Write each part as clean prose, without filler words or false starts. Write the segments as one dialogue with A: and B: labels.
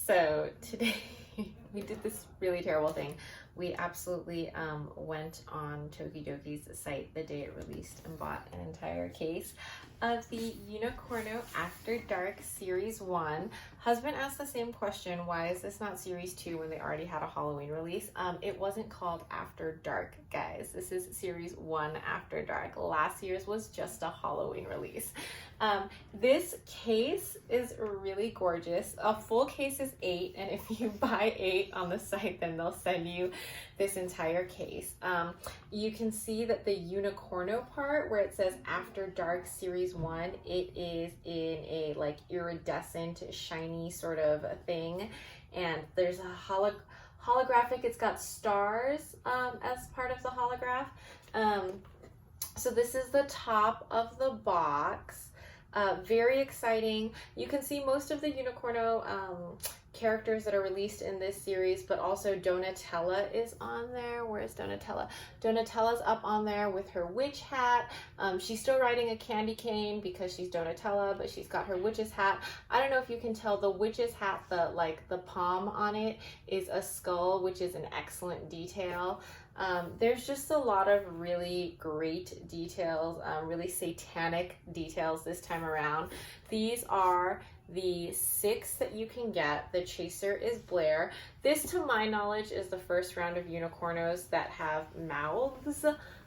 A: So today we did this really terrible thing. We absolutely went on Tokidoki's site the day it released and bought an entire case of the Unicorno After Dark Series 1. Husband asked the same question, why is this not Series 2 when they already had a Halloween release? It wasn't called After Dark, guys. This is Series 1 After Dark. Last year's was just a Halloween release. This case is really gorgeous. A full case is 8, and if you buy 8 on the site, then they'll send you this entire case. You can see that the Unicorno part where it says After Dark Series 1, it is in a like iridescent, shiny sort of thing, and there's a holographic. It's got stars as part of the holograph. So this is the top of the box. Very exciting. You can see most of the Unicorno characters that are released in this series, but also Donatella is on there. Where's Donatella? Donatella's up on there with her witch hat. She's still riding a candy cane because she's Donatella, but she's got her witch's hat. I don't know if you can tell, the witch's hat, the palm on it is a skull, which is an excellent detail. There's just a lot of really great details, really satanic details this time around. These are the 6 that you can get. The chaser is Blair. This, to my knowledge, is the first round of Unicornos that have mouths.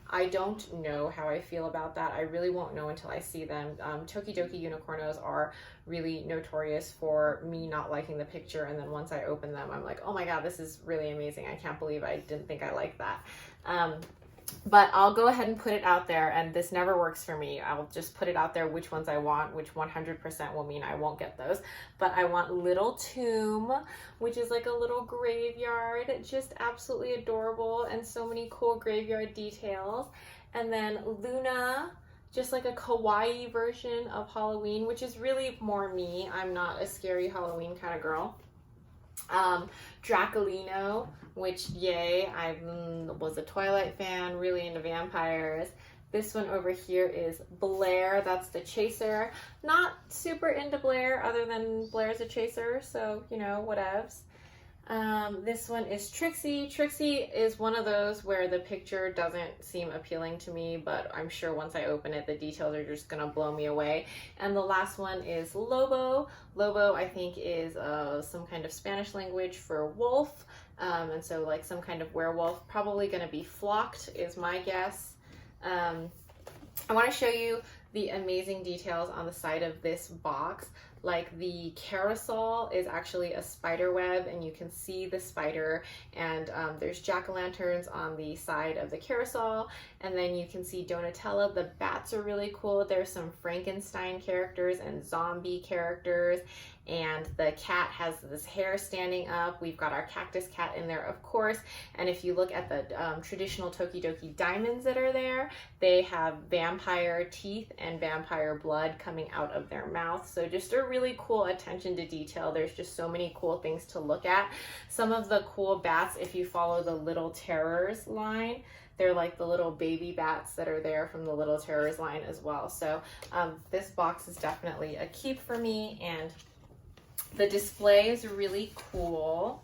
A: I don't know how I feel about that. I really won't know until I see them. Tokidoki Unicornos are really notorious for me not liking the picture, and then once I open them, I'm like, oh my god, this is really amazing. I can't believe I didn't think I liked that. But I'll go ahead and put it out there, and this never works for me. I'll just put it out there which ones I want, which 100% will mean I won't get those. But I want Little Tomb, which is like a little graveyard, just absolutely adorable, and so many cool graveyard details. And then Luna, just like a kawaii version of Halloween, which is really more me. I'm not a scary Halloween kind of girl. Draculino, which yay, I was a Twilight fan, really into vampires. This one over here is Blair, that's the chaser. Not super into Blair, other than Blair's a chaser, so you know, whatevs. This one is Trixie. Trixie is one of those where the picture doesn't seem appealing to me, but I'm sure once I open it, the details are just gonna blow me away. And the last one is Lobo. Lobo, I think, is some kind of Spanish language for wolf, and so like some kind of werewolf, probably gonna be flocked is my guess. I want to show you the amazing details on the side of this box. Like the carousel is actually a spider web, and you can see the spider, and there's jack-o'-lanterns on the side of the carousel, and then you can see Donatella. The bats are really cool. There's some Frankenstein characters and zombie characters, and the cat has this hair standing up. We've got our cactus cat in there, of course, and if you look at the traditional Tokidoki diamonds that are there, they have vampire teeth and vampire blood coming out of their mouth. So just a really cool attention to detail. There's just so many cool things to look at. Some of the cool bats, if you follow the Little Terrors line, they're like the little baby bats that are there from the Little Terrors line as well. So this box is definitely a keep for me, and the display is really cool.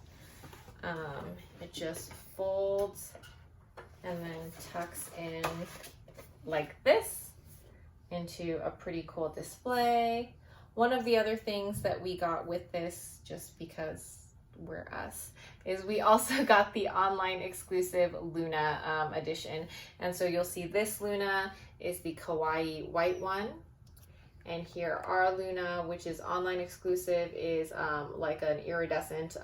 A: It just folds and then tucks in like this into a pretty cool display. One of the other things that we got with this, just because we're us, is we also got the online exclusive Luna edition. And so you'll see this Luna is the kawaii white one. And here our Luna, which is online exclusive, is like an iridescent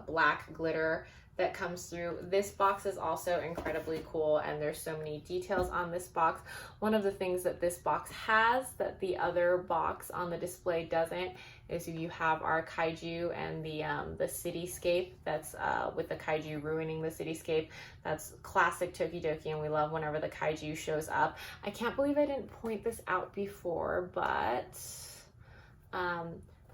A: black glitter that comes through. This box is also incredibly cool, and there's so many details on this box. One of the things that this box has that the other box on the display doesn't is you have our kaiju and the cityscape that's with the kaiju ruining the cityscape. That's classic Tokidoki, and we love whenever the kaiju shows up. I can't believe I didn't point this out before, but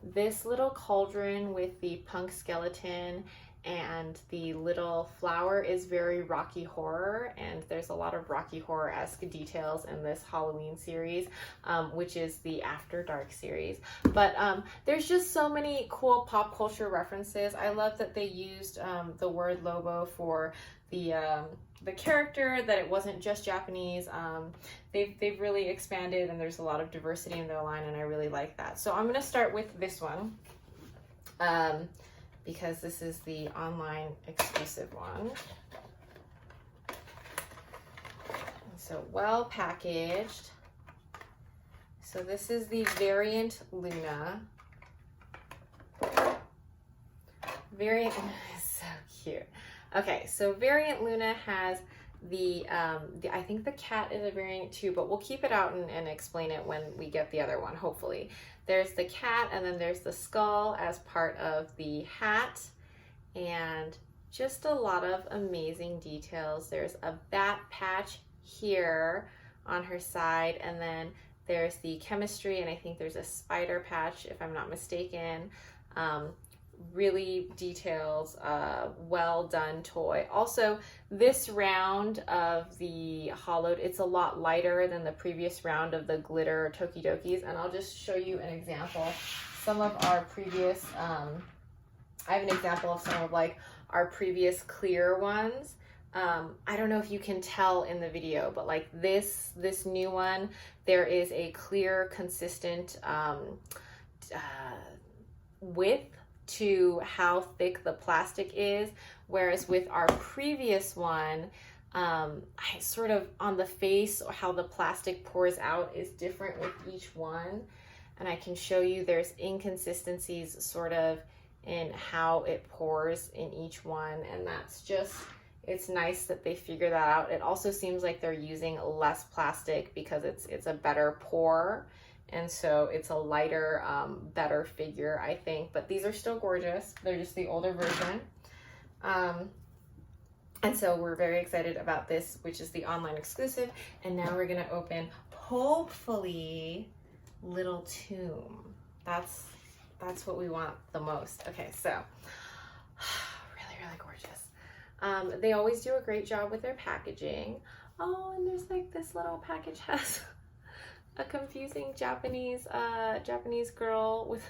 A: this little cauldron with the punk skeleton and the little flower is very Rocky Horror, and there's a lot of Rocky Horror-esque details in this Halloween series, which is the After Dark series. But there's just so many cool pop culture references. I love that they used the word Lobo for the character, that it wasn't just Japanese. They've really expanded, and there's a lot of diversity in their line, and I really like that. So I'm going to start with this one, because this is the online exclusive one. So well packaged. So this is the variant Luna. Variant is so cute. Okay, so variant Luna has the I think the cat is a variant too, but we'll keep it out and explain it when we get the other one, hopefully. There's the cat, and then there's the skull as part of the hat, and just a lot of amazing details. There's a bat patch here on her side, and then there's the chemistry, and I think there's a spider patch, if I'm not mistaken. Really details, well done toy. Also, this round of the hollowed, it's a lot lighter than the previous round of the glitter Tokidokis, and I'll just show you an example. Some of our previous, I have an example of some of like our previous clear ones. I don't know if you can tell in the video, but like this new one, there is a clear, consistent width to how thick the plastic is, whereas with our previous one, I sort of on the face, or how the plastic pours out is different with each one, and I can show you there's inconsistencies sort of in how it pours in each one, and that's just, it's nice that they figure that out. It also seems like they're using less plastic because it's a better pour. And so it's a lighter, better figure, I think. But these are still gorgeous. They're just the older version. And so we're very excited about this, which is the online exclusive. And now we're going to open, hopefully, Little Tomb. That's what we want the most. Okay, so really, really gorgeous. They always do a great job with their packaging. Oh, and there's like this little package has a confusing Japanese girl with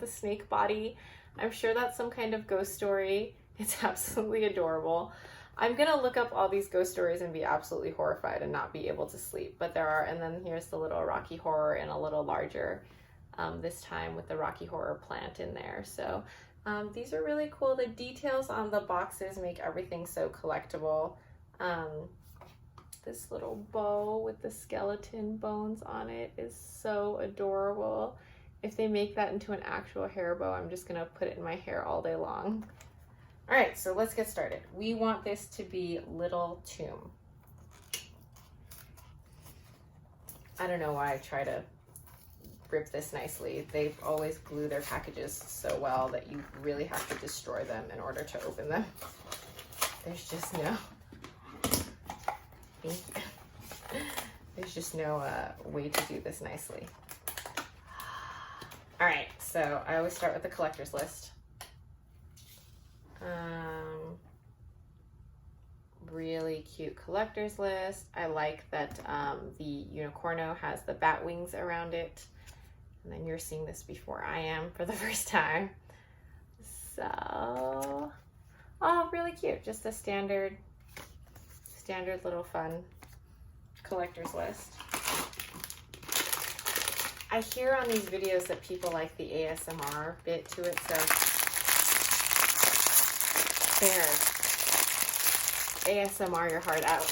A: a snake body. I'm sure that's some kind of ghost story. It's absolutely adorable. I'm gonna look up all these ghost stories and be absolutely horrified and not be able to sleep. But there are, and then here's the little Rocky Horror and a little larger, this time with the Rocky Horror plant in there. So these are really cool. The details on the boxes make everything so collectible. This little bow with the skeleton bones on it is so adorable. If they make that into an actual hair bow, I'm just gonna put it in my hair all day long. All right, so let's get started. We want this to be Little Tomb. I don't know why I try to rip this nicely. They always glue their packages so well that you really have to destroy them in order to open them. There's just no... There's just no way to do this nicely. All right, so I always start with the collector's list. Really cute collector's list. I like that the Unicorno has the bat wings around it. And then you're seeing this before I am for the first time. So, oh, really cute. Just a standard little fun collector's list. I hear on these videos that people like the ASMR bit to it, so there. ASMR your heart out.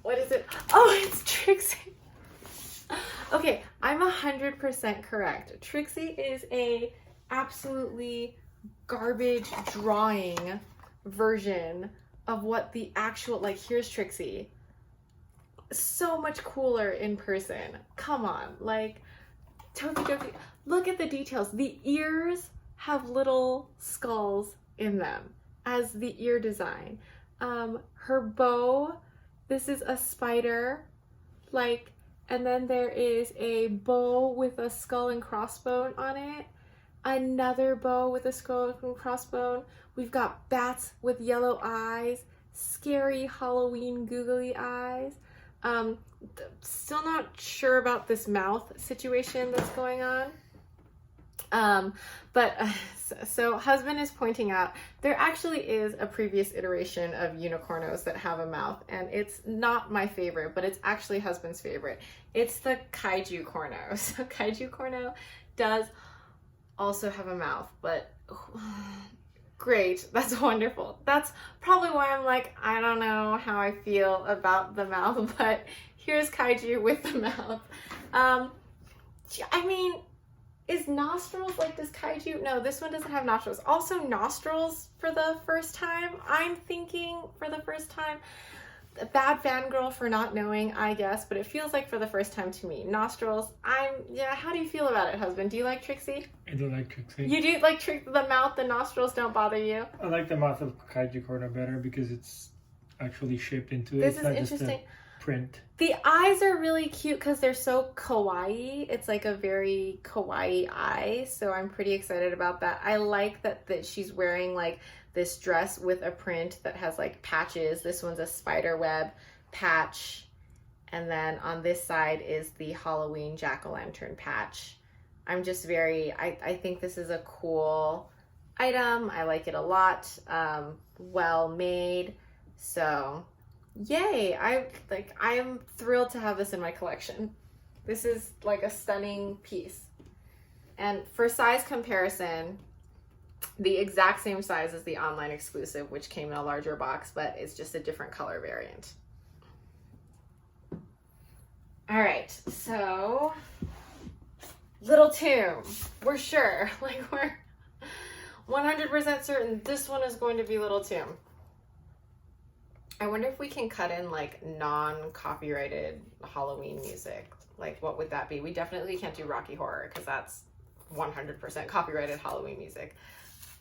A: What is it? Oh, it's Trixie. Okay, I'm 100% correct. Trixie is a absolutely garbage drawing version of what the actual, like, here's Trixie. So much cooler in person. Come on, like, Tokidoki, look at the details. The ears have little skulls in them as the ear design. Her bow This is a spider, like, and then there is a bow with a skull and crossbone on it. Another bow with a skull and crossbone. We've got bats with yellow eyes, scary Halloween googly eyes. Still not sure about this mouth situation that's going on. So husband is pointing out there actually is a previous iteration of unicornos that have a mouth, and it's not my favorite, but it's actually husband's favorite. It's the Kaiju Korno. So Kaiju Korno does also have a mouth, but great, that's wonderful. That's probably why I'm like, I don't know how I feel about the mouth, but here's Kaiju with the mouth. I mean, is nostrils, like, does Kaiju? No, this one doesn't have nostrils. Also nostrils for the first time. I'm thinking for the first time. A bad fangirl for not knowing, I guess, but it feels like for the first time to me. Nostrils, yeah, how do you feel about it, husband? Do you like Trixie?
B: I do like Trixie.
A: You do like the mouth, the nostrils don't bother you?
B: I like the mouth of Kaiju Korno better because it's actually shaped into it.
A: This
B: it's
A: is
B: not
A: interesting.
B: Just a print.
A: The eyes are really cute because they're so kawaii. It's like a very kawaii eye, so I'm pretty excited about that. I like that she's wearing like this dress with a print that has like patches. This one's a spider web patch, and then on this side is the Halloween jack-o'-lantern patch. I'm just I think this is a cool item. I like it a lot. Well made. So yay, I am thrilled to have this in my collection. This is like a stunning piece. And for size comparison, the exact same size as the online exclusive, which came in a larger box, but it's just a different color variant. All right, so Little Tomb, we're sure, like we're 100% certain this one is going to be Little Tomb. I wonder if we can cut in like non-copyrighted Halloween music. Like, what would that be? We definitely can't do Rocky Horror because that's 100% copyrighted Halloween music.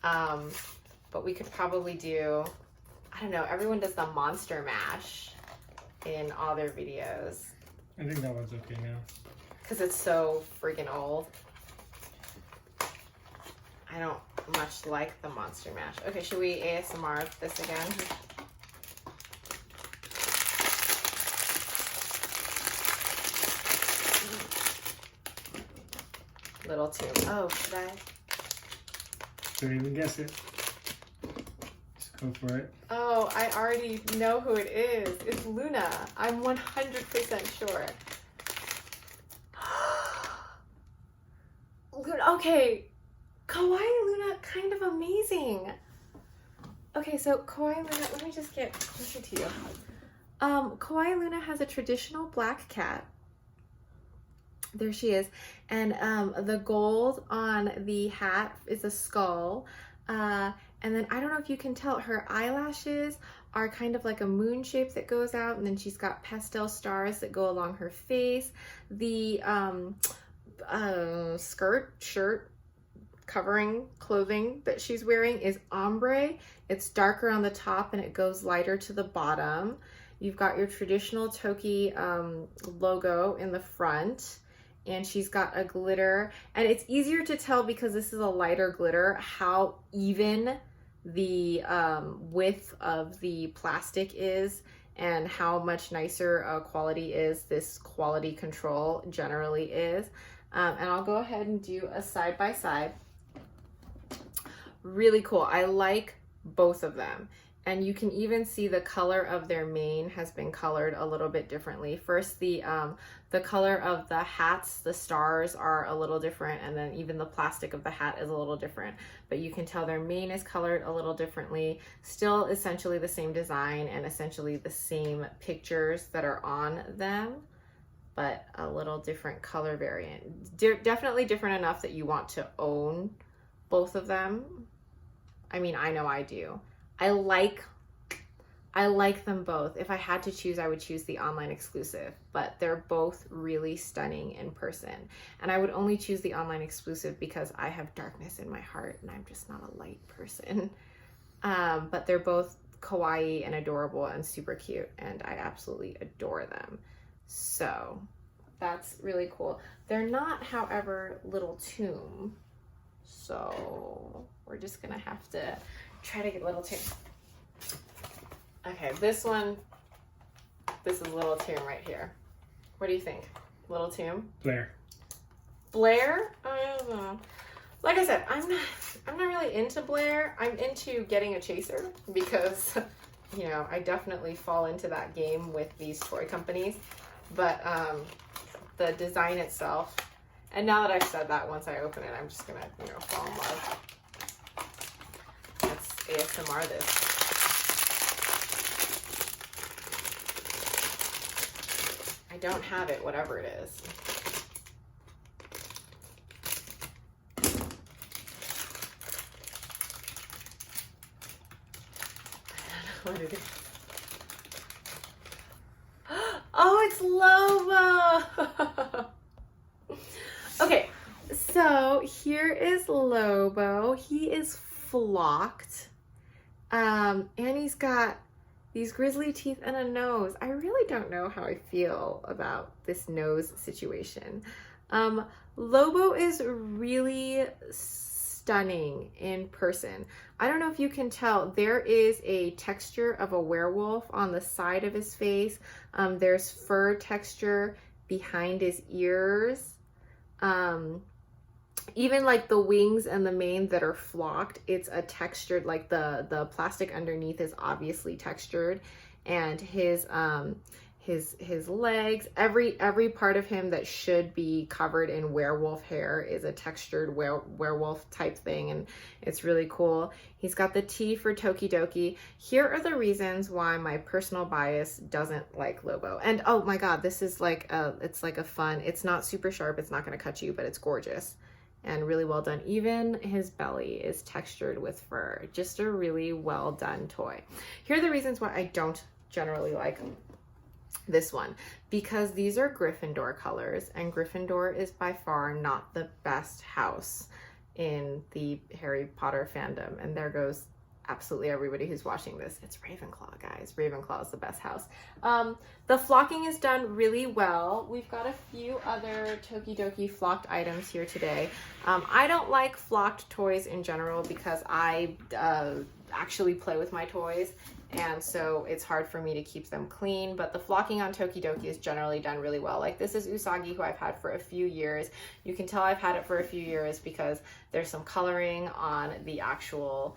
A: But we could probably do, I don't know, everyone does the Monster Mash in all their videos.
B: I think that one's okay now.
A: Because it's so freaking old. I don't much like the Monster Mash. Okay, should we ASMR this again? Little Tomb. Oh, should I?
B: Don't even guess it. Just go for it.
A: Oh, I already know who it is. It's Luna. I'm 100% sure. Okay, Kawaii Luna, kind of amazing. Okay, so Kawaii Luna, let me just get closer to you. Kawaii Luna has a traditional black cat. There she is. And the gold on the hat is a skull. And then I don't know if you can tell, her eyelashes are kind of like a moon shape that goes out, and then she's got pastel stars that go along her face. The shirt, covering clothing that she's wearing is ombre. It's darker on the top and it goes lighter to the bottom. You've got your traditional Toki logo in the front, and she's got a glitter, and it's easier to tell because this is a lighter glitter how even the width of the plastic is and how much nicer quality is this quality control generally is. And I'll go ahead and do a side by side. Really cool. I like both of them. And you can even see the color of their mane has been colored a little bit differently. First, the color of the hats, the stars are a little different, and then even the plastic of the hat is a little different. But you can tell their mane is colored a little differently. Still essentially the same design and essentially the same pictures that are on them, but a little different color variant. Definitely different enough that you want to own both of them. I mean, I know I do. I like them both. If I had to choose, I would choose the online exclusive, but they're both really stunning in person. And I would only choose the online exclusive because I have darkness in my heart and I'm just not a light person. But they're both kawaii and adorable and super cute, and I absolutely adore them. So that's really cool. They're not, however, Little Tomb, so we're just gonna have to try to get Little Tomb. Okay, this is Little Tomb right here. What do you think? Little Tomb?
B: Blair.
A: Blair? I don't know. Like I said, I'm not really into Blair. I'm into getting a chaser because, you know, I definitely fall into that game with these toy companies. But the design itself, and now that I've said that, once I open it, I'm just gonna, you know, fall in love. Let's ASMR this. I don't have it, whatever it is. I don't know what it is. Oh, it's Lobo! Okay, so here is Lobo. He is flocked. And he's got these grizzly teeth and a nose. I really don't know how I feel about this nose situation. Lobo is really stunning in person. I don't know if you can tell, there is a texture of a werewolf on the side of his face. There's fur texture behind his ears. Even like the wings and the mane that are flocked, it's a textured, like the plastic underneath is obviously textured, and his legs, every part of him that should be covered in werewolf hair is a textured werewolf type thing, and it's really cool. He's got the T for Tokidoki. Here are the reasons why my personal bias doesn't like Lobo. And oh my god, this is like it's like a fun, it's not super sharp, it's not going to cut you, but it's gorgeous and really well done. Even his belly is textured with fur. Just a really well done toy. Here are the reasons why I don't generally like this one, because these are Gryffindor colors, and Gryffindor is by far not the best house in the Harry Potter fandom, and there goes absolutely everybody who's watching this. It's Ravenclaw, guys. Ravenclaw is the best house. The flocking is done really well. We've got a few other Tokidoki flocked items here today. I don't like flocked toys in general because I actually play with my toys, and so it's hard for me to keep them clean, but the flocking on Tokidoki is generally done really well. Like this is Usagi, who I've had for a few years. You can tell I've had it for a few years because there's some coloring on the actual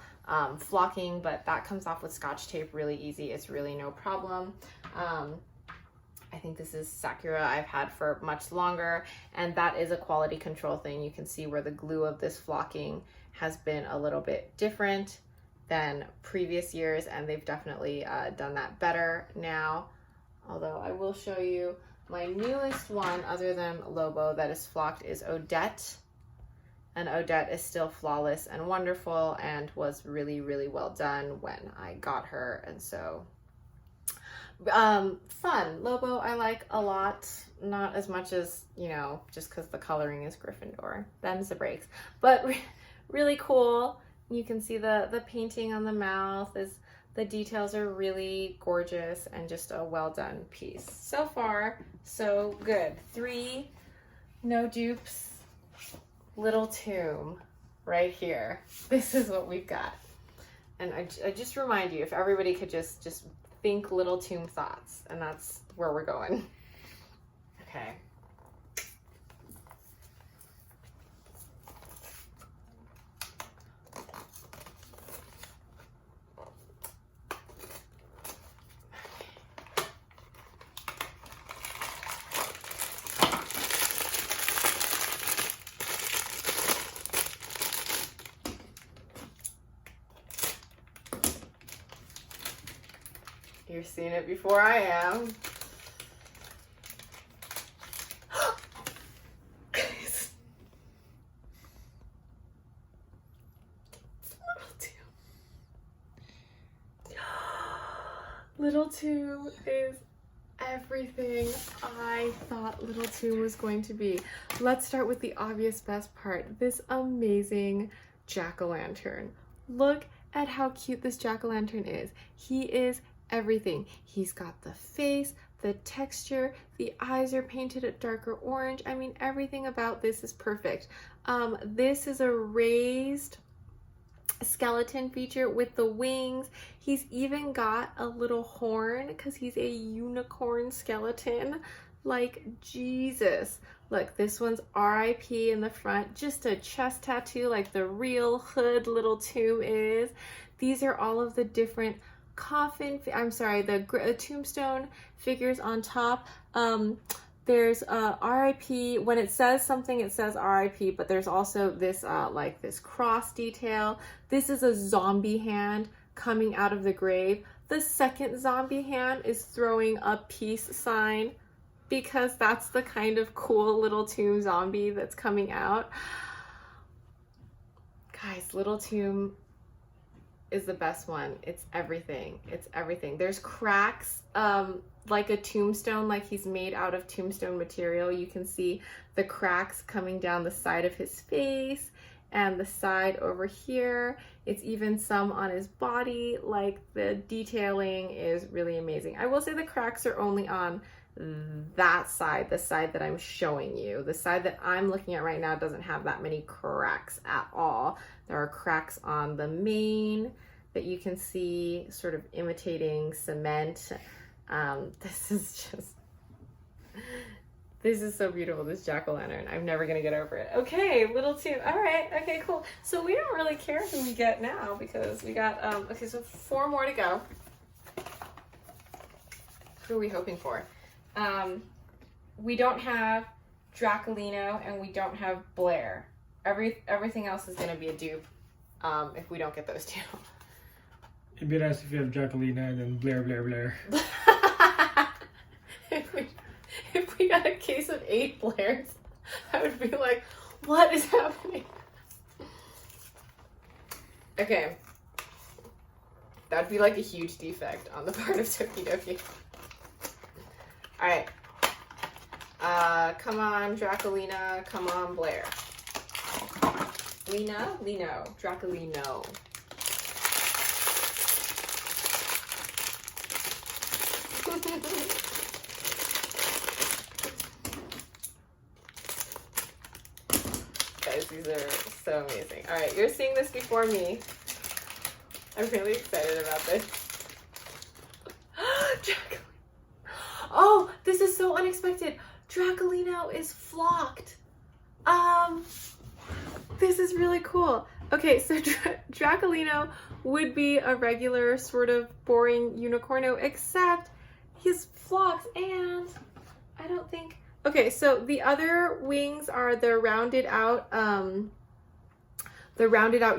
A: flocking, but that comes off with Scotch tape really easy. It's really no problem. I think this is Sakura, I've had for much longer, and that is a quality control thing. You can see where the glue of this flocking has been a little bit different than previous years, and they've definitely done that better now. Although I will show you my newest one, other than Lobo, that is flocked is Odette. And Odette is still flawless and wonderful and was really, really well done when I got her. And so, fun. Lobo I like a lot. Not as much as, you know, just because the coloring is Gryffindor. Them's the breaks. But really cool. You can see the painting on the mouth. The details are really gorgeous and just a well done piece. So far, so good. 3 no dupes. Little Tomb right here. This is what we've got. And I just remind you, if everybody could just think Little Tomb thoughts, and that's where we're going. Okay. You're seeing it before I am. It's Little Tomb is everything I thought Little Tomb was going to be. Let's start with the obvious best part. This amazing jack-o'-lantern. Look at how cute this jack-o'-lantern is. He is everything. He's got the face, the texture, the eyes are painted a darker orange. I mean, everything about this is perfect. This is a raised skeleton feature with the wings. He's even got a little horn because he's a unicorn skeleton. Like, Jesus. Look, this one's RIP in the front, just a chest tattoo like the real Hood little tomb is. These are all of the different the tombstone figures on top. There's RIP. When it says something, it says RIP, but there's also this like this cross detail. This is a zombie hand coming out of the grave. The second zombie hand is throwing a peace sign because that's the kind of cool little tomb zombie that's coming out. Guys, little tomb is the best one. It's everything. It's everything. There's cracks, like a tombstone, like he's made out of tombstone material. You can see the cracks coming down the side of his face and the side over here. It's even some on his body. Like, the detailing is really amazing. I will say the cracks are only on that side, the side that I'm showing you. The side that I'm looking at right now doesn't have that many cracks at all. There are cracks on the mane that you can see sort of imitating cement. This is so beautiful, this jack-o'-lantern. I'm never gonna get over it. Okay, little tomb. All right, okay, cool. So we don't really care who we get now because we got, okay, so 4 more to go. Who are we hoping for? We don't have Draculino and we don't have Blair. Everything else is going to be a dupe if we don't get those two.
B: It'd be nice if you have Draculino and then Blair.
A: If we got a case of 8 Blairs, I would be like, what is happening? Okay. That'd be like a huge defect on the part of Tokidoki. Alright. Come on, Draculina. Come on, Blair. Lino. Draculino. Guys, these are so amazing. Alright, you're seeing this before me. I'm really excited about this. Draculino. Oh, this is so unexpected. Draculino is flocked. This is really cool. Okay, so Draculino would be a regular sort of boring unicorno, except he's flocked and I don't think... Okay, so the other wings are the rounded out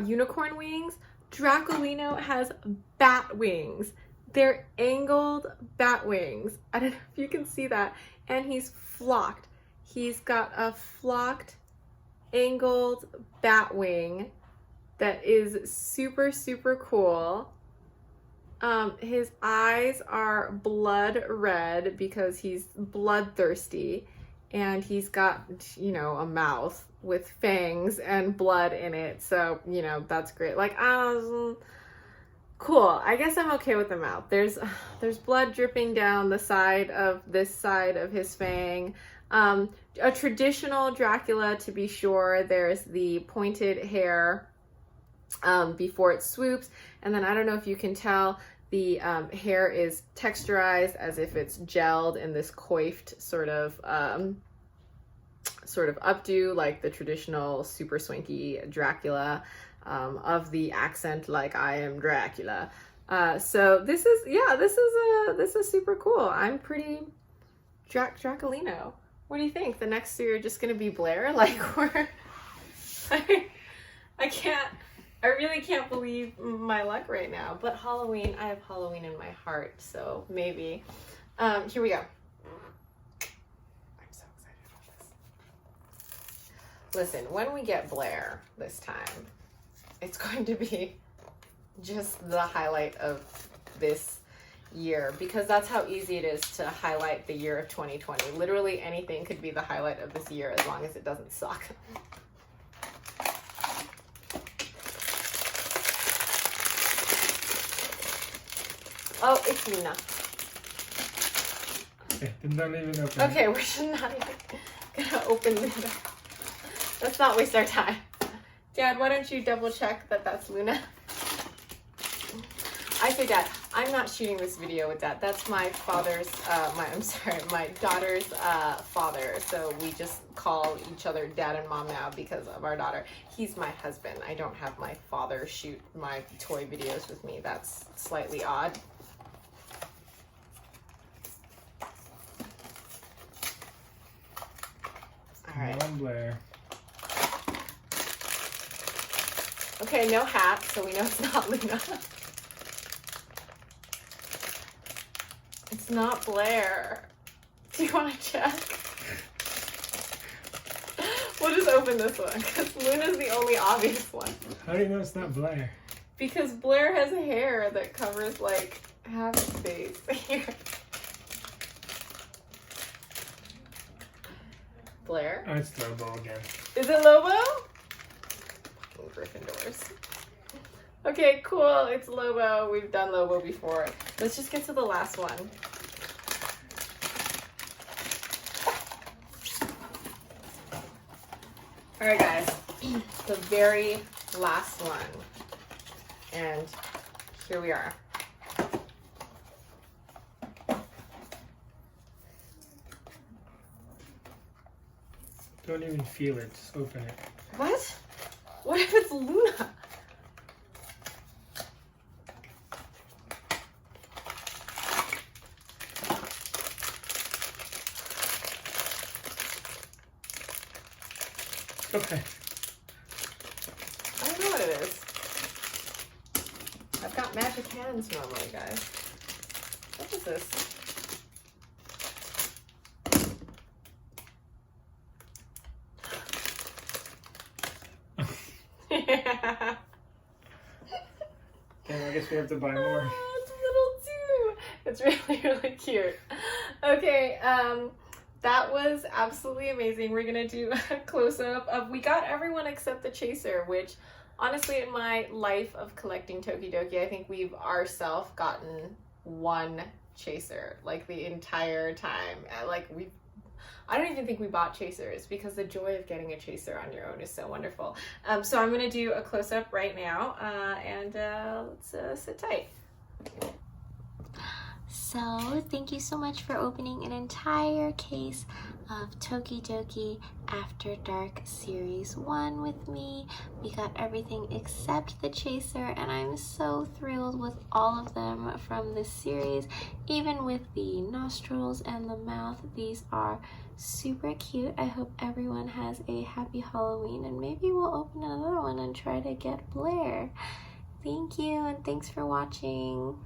A: unicorn wings. Draculino has bat wings. They're angled bat wings. I don't know if you can see that. And he's flocked. He's got a flocked, angled bat wing that is super, super cool. His eyes are blood red because he's bloodthirsty. And he's got, you know, a mouth with fangs and blood in it. So, you know, that's great. Like, cool. I guess I'm okay with the mouth. There's blood dripping down the side of this side of his fang. A traditional Dracula, to be sure. There's the pointed hair before it swoops. And then I don't know if you can tell, the hair is texturized as if it's gelled in this coiffed sort of updo, like the traditional super swanky Dracula. Of the accent, like I am Dracula. So this is super cool. I'm pretty Draculino. What do you think? The next year just gonna be Blair? Like, I really can't believe my luck right now. But Halloween, I have Halloween in my heart, so maybe. Here we go. I'm so excited about this. Listen, when we get Blair this time, it's going to be just the highlight of this year, because that's how easy it is to highlight the year of 2020. Literally anything could be the highlight of this year as long as it doesn't suck. Oh, it's Luna.
B: Okay, then don't even open
A: Okay, we're just not even gonna open Luna. Let's not waste our time. Dad, why don't you double check that that's Luna? I say, Dad, I'm not shooting this video with Dad. That's my father's, my daughter's father. So we just call each other Dad and Mom now because of our daughter. He's my husband. I don't have my father shoot my toy videos with me. That's slightly odd. All right.
B: Come on, Blair.
A: Okay, no hat, so we know it's not Luna. It's not Blair. Do you want to check? We'll just open this one because Luna's the only obvious one.
B: How do you know it's not Blair?
A: Because Blair has hair that covers like half his face. Here. Blair?
B: Oh, it's Lobo again.
A: Is it Lobo? Fucking Gryffindors. Okay, cool. It's Lobo. We've done Lobo before. Let's just get to the last one. All right, guys. The very last one. And here we are.
B: Don't even feel it. Just open it.
A: What? What if it's Luna?
B: Okay.
A: I don't know what it is. I've got magic hands normally, guys. What is this? Yeah.
B: Okay, I guess we have to buy more.
A: Oh, it's little too. It's really, really cute. Okay, that was absolutely amazing. We're gonna do a close-up of, we got everyone except the chaser, which honestly in my life of collecting Tokidoki, I think we've ourselves gotten one chaser, like the entire time. I don't even think we bought chasers because the joy of getting a chaser on your own is so wonderful. So I'm gonna do a close-up right now, and let's sit tight.
C: So, thank you so much for opening an entire case of Tokidoki After Dark Series 1 with me. We got everything except the chaser, and I'm so thrilled with all of them from this series. Even with the nostrils and the mouth, these are super cute. I hope everyone has a happy Halloween, and maybe we'll open another one and try to get Blair. Thank you, and thanks for watching.